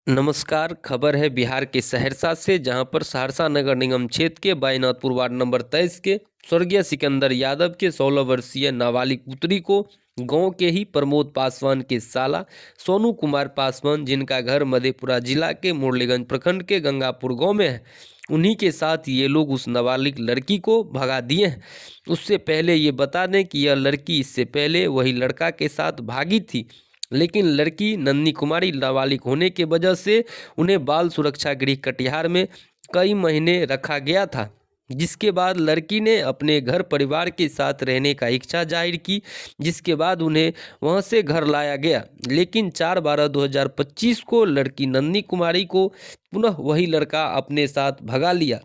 नमस्कार। खबर है बिहार के सहरसा से, जहां पर सहरसा नगर निगम क्षेत्र के बाईनाथपुर वार्ड नंबर 23 के स्वर्गीय सिकंदर यादव के 16 वर्षीय नाबालिग पुत्री को गांव के ही प्रमोद पासवान के साला सोनू कुमार पासवान, जिनका घर मधेपुरा जिला के मुरलीगंज प्रखंड के गंगापुर गांव में है, उन्हीं के साथ ये लोग उस नाबालिग लड़की को भगा दिए हैं। उससे पहले ये बता दें कि यह लड़की इससे पहले वही लड़का के साथ भागी थी, लेकिन लड़की नन्ही कुमारी नाबालिग होने के वजह से उन्हें बाल सुरक्षा गृह कटिहार में कई महीने रखा गया था, जिसके बाद लड़की ने अपने घर परिवार के साथ रहने का इच्छा जाहिर की, जिसके बाद उन्हें वहां से घर लाया गया। लेकिन 4/12/2025 को लड़की नन्ही कुमारी को पुनः वही लड़का अपने साथ भगा लिया।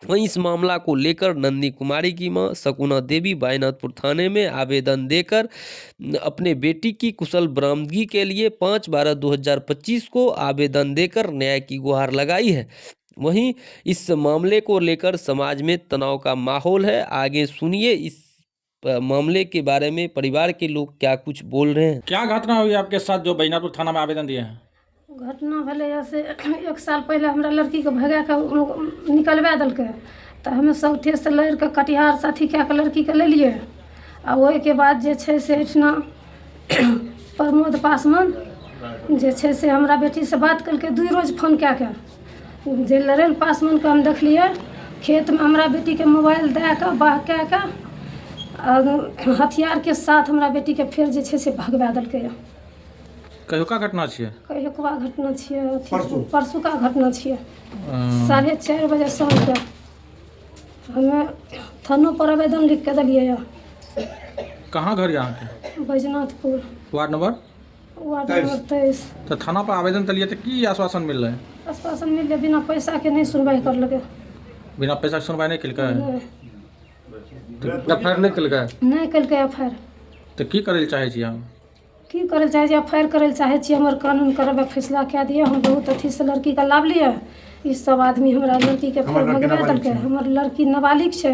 वहीं इस मामला को लेकर नंदी कुमारी की मां शकुना देवी बाईनाथपुर थाने में आवेदन देकर अपने बेटी की कुशल बरामदगी के लिए 5/12/2025 को आवेदन देकर न्याय की गुहार लगाई है। वहीं इस मामले को लेकर समाज में तनाव का माहौल है। आगे सुनिए इस मामले के बारे में परिवार के लोग क्या कुछ बोल रहे हैं। क्या घटना हुई आपके साथ जो बैनापुर थाना में आवेदन दिए हैं? घटना भले ऐसे 1 साल पहले हमरा लड़की के भगा के निकलवा दिल्कै, तो हमें सौठे से लड़ के कटिहार साथी कए के लड़की के लेलिए। आ ओहि के बाद जे छै से एहिठिना प्रमोद पासवान जे छै से हमरा बेटी से बात कलकै 2 रोज फोन कए के। जे लड़ल पासवान के हम देखलिए खेत में हमरा बेटी के मोबाइल दए के बाह कए के हथियार के साथ हमरा बेटी के फिर जे छै से भगवा दिल्कै। कहियो घटना छियै? कहियोका घटना छियै, परसू का घटना छियै। 4:30 बजे शाम के हमें थानों पर आवेदन लिख के दिलिए है। कहाँ घर यहाँ के? Baijnathpur ward number 23। तो थाना पर आवेदन दिलिए तो की आश्वासन मिल रहा है? आश्वासन मिल गया, बिना पैसा के नहीं सुनवाई कर लगे। बिना पैसा के सुनवाई नहीं कलकै? एफआईआर नहीं कलकै? नहीं कलकै एफआईआर। तो की करे चाहे छी हम? की करे चाहे छी? एफआईआर करे चाहे छी, हमर कानून करबे फैसला कए दिए। हम बहुत अथी से लड़की का लाभ लिए, ई सब आदमी हमरा लड़की के फिर भगवा दिल्कै। हमर लड़की नाबालिग छै।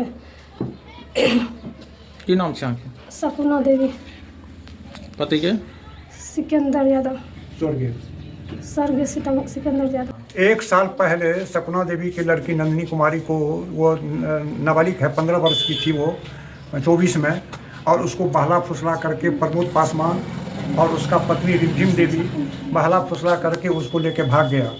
की नाम छै अहाँके? शकुना देवी। पति के? सिकंदर यादव। स्वर्गीय सिकंदर यादव। 1 साल पहले शकुना देवी की लड़की नंदिनी कुमारी को, वो नाबालिग है, 15 वर्ष की थी वो 24 में, और उसको बहला फुसला करके प्रमोद पासवान और उसका पत्नी रिमझिम देवी बहला फुसला करके उसको लेके भाग गया।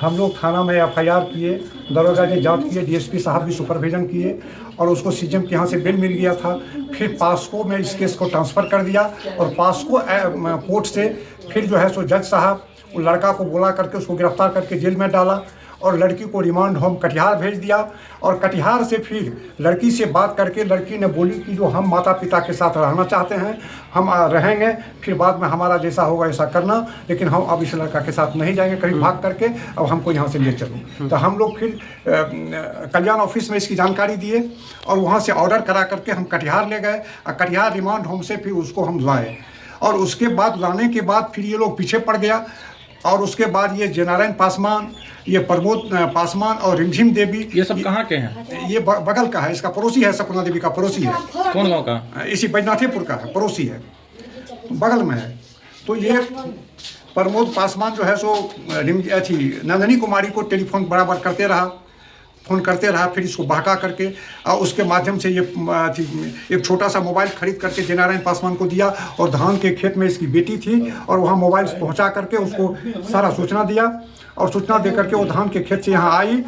हम लोग थाना में एफआईआर किए, दरोगा जी जांच किए, डीएसपी साहब भी सुपरविजन किए, और उसको सीएम के यहाँ से बेल मिल गया था। फिर पास्को में इस केस को ट्रांसफ़र कर दिया, और पास्को कोर्ट से फिर जो है सो जज साहब उस लड़का को बुला करके उसको गिरफ्तार करके जेल में डाला, और लड़की को रिमांड होम कटिहार भेज दिया। और कटिहार से फिर लड़की से बात करके लड़की ने बोली कि जो हम माता पिता के साथ रहना चाहते हैं, हम रहेंगे, फिर बाद में हमारा जैसा होगा ऐसा करना, लेकिन हम अब इस लड़का के साथ नहीं जाएंगे कहीं भाग करके, अब हमको यहाँ से ले चलो। तो हम लोग फिर कल्याण ऑफिस में इसकी जानकारी दिए, और वहाँ से ऑर्डर करा करके हम कटिहार ले गए, और कटिहार रिमांड होम से फिर उसको हम लाए। और उसके बाद लाने के बाद फिर ये लोग पीछे पड़ गया, और उसके बाद ये जयनारायण पासवान, ये प्रमोद पासवान और रिमझिम देवी, ये सब कहाँ के हैं? ये बगल का है, इसका पड़ोसी है, शकुना देवी का पड़ोसी है। कौन गाँव का? इसी बैजनाथपुर का है, पड़ोसी है, बगल में है। तो ये प्रमोद पासवान जो है सो नंदिनी कुमारी को टेलीफोन बराबर करते रहा, फ़ोन करते रहा, फिर इसको बहका करके और उसके माध्यम से ये एक छोटा सा मोबाइल खरीद करके जयनारायण पासवान को दिया, और धान के खेत में इसकी बेटी थी, और वहाँ मोबाइल पहुँचा करके उसको सारा सूचना दिया, और सूचना दे करके वो धान के खेत से यहाँ आई,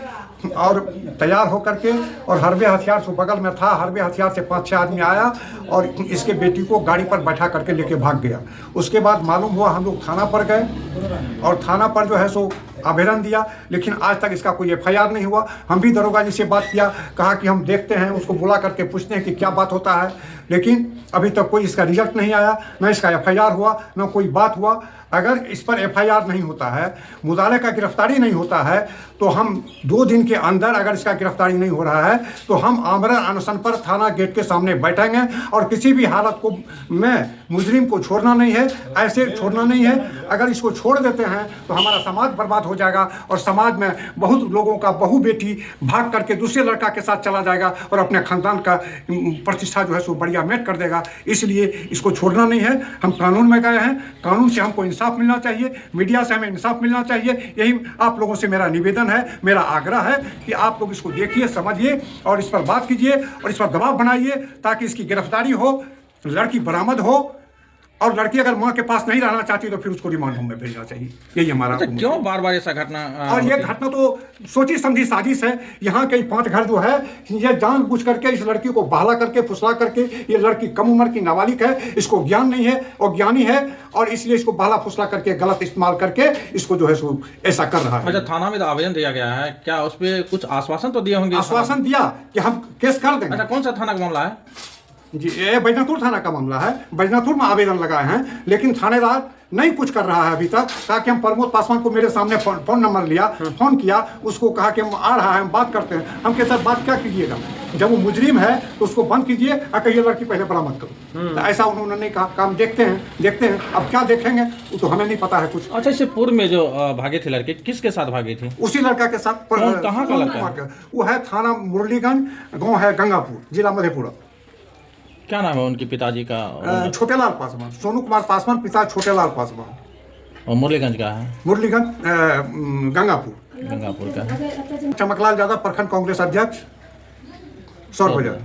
और तैयार हो करके, और हरबे हथियार से बगल में था, हरबे हथियार से 5-6 आदमी आया, और इसके बेटी को गाड़ी पर बैठा करके लेके भाग गया। उसके बाद मालूम हुआ, हम लोग थाना पर गए, और थाना पर जो है सो आवेदन दिया, लेकिन आज तक इसका कोई एफआईआर नहीं हुआ। हम भी दरोगा जी से बात किया, कहा कि हम देखते हैं, उसको बुला करके पूछते हैं कि क्या बात होता है, लेकिन अभी तक कोई इसका रिजल्ट नहीं आया, न इसका एफआईआर हुआ, न कोई बात हुआ। अगर इस पर एफआईआर नहीं होता है, मुद्दाले का गिरफ्तारी नहीं होता है, तो हम 2 दिन के अंदर, अगर इसका गिरफ्तारी नहीं हो रहा है, तो हम आमरण अनशन पर थाना गेट के सामने बैठेंगे, और किसी भी हालत को में मुजरिम को छोड़ना नहीं है, ऐसे छोड़ना नहीं है। अगर इसको छोड़ देते हैं तो हमारा समाज बर्बाद हो जाएगा, और समाज में बहुत लोगों का बहू बेटी भाग करके दूसरे लड़का के साथ चला जाएगा, और अपने खानदान का प्रतिष्ठा जो है सो बढ़िया इंडिया मेट कर देगा। इसलिए इसको छोड़ना नहीं है। हम कानून में गए हैं, कानून से हमको इंसाफ मिलना चाहिए, मीडिया से हमें इंसाफ मिलना चाहिए। यही आप लोगों से मेरा निवेदन है, मेरा आग्रह है कि आप लोग इसको देखिए, समझिए और इस पर बात कीजिए और इस पर दबाव बनाइए ताकि इसकी गिरफ्तारी हो, लड़की बरामद हो। और लड़की अगर माँ के पास नहीं रहना चाहती तो फिर उसको रिमांड होम में भेजना चाहिए। यही हमारा अच्छा, क्यों बार बार ऐसा घटना और ये घटना तो सोची समझी साजिश है। यहाँ के 5 घर जो है ये जानबूझ करके इस लड़की को बहला करके फुसला करके, ये लड़की कम उम्र की नाबालिग है, इसको ज्ञान नहीं है और ज्ञानी है और इसलिए इसको बहला फुसला करके गलत इस्तेमाल करके इसको जो है सो ऐसा कर रहा है। अच्छा, थाना में तो आवेदन दिया गया है, क्या उस पर कुछ आश्वासन तो दिए होंगे? आश्वासन दिया कि हम केस कर देंगे। अच्छा, कौन सा थाना का मामला है? जी, ये बैजनाथपुर थाना का मामला है। बैजनाथपुर में आवेदन लगाए हैं लेकिन थानेदार नहीं कुछ कर रहा है अभी तक। कहा कि हम प्रमोद पासवान को मेरे सामने फोन नंबर लिया, फोन किया, उसको कहा कि हम आ रहा है, हम बात करते हैं। हम के साथ बात क्या कीजिएगा, जब वो मुजरिम है तो उसको बंद कीजिए और कहिए लड़की पहले बरामद करो। तो ऐसा उन्होंने नहीं कहा। काम देखते हैं। अब क्या देखेंगे वो तो हमें नहीं पता है कुछ। अच्छा, इससे पूर्व में जो भागे थे लड़के, किसके साथ भागे थे? उसी लड़का के साथ। कहाँ का लड़का? वो है थाना मुरलीगंज, गाँव है गंगापुर, जिला मधेपुरा। क्या नाम है उनके पिताजी का? छोटेलाल पासवान, सोनू कुमार पासवान, पिता छोटेलाल पासवान। और मुरलीगंज का है? मुरलीगंज गंगापुर का। चमकलाल यादव, प्रखंड कांग्रेस अध्यक्ष, सौर बाजार।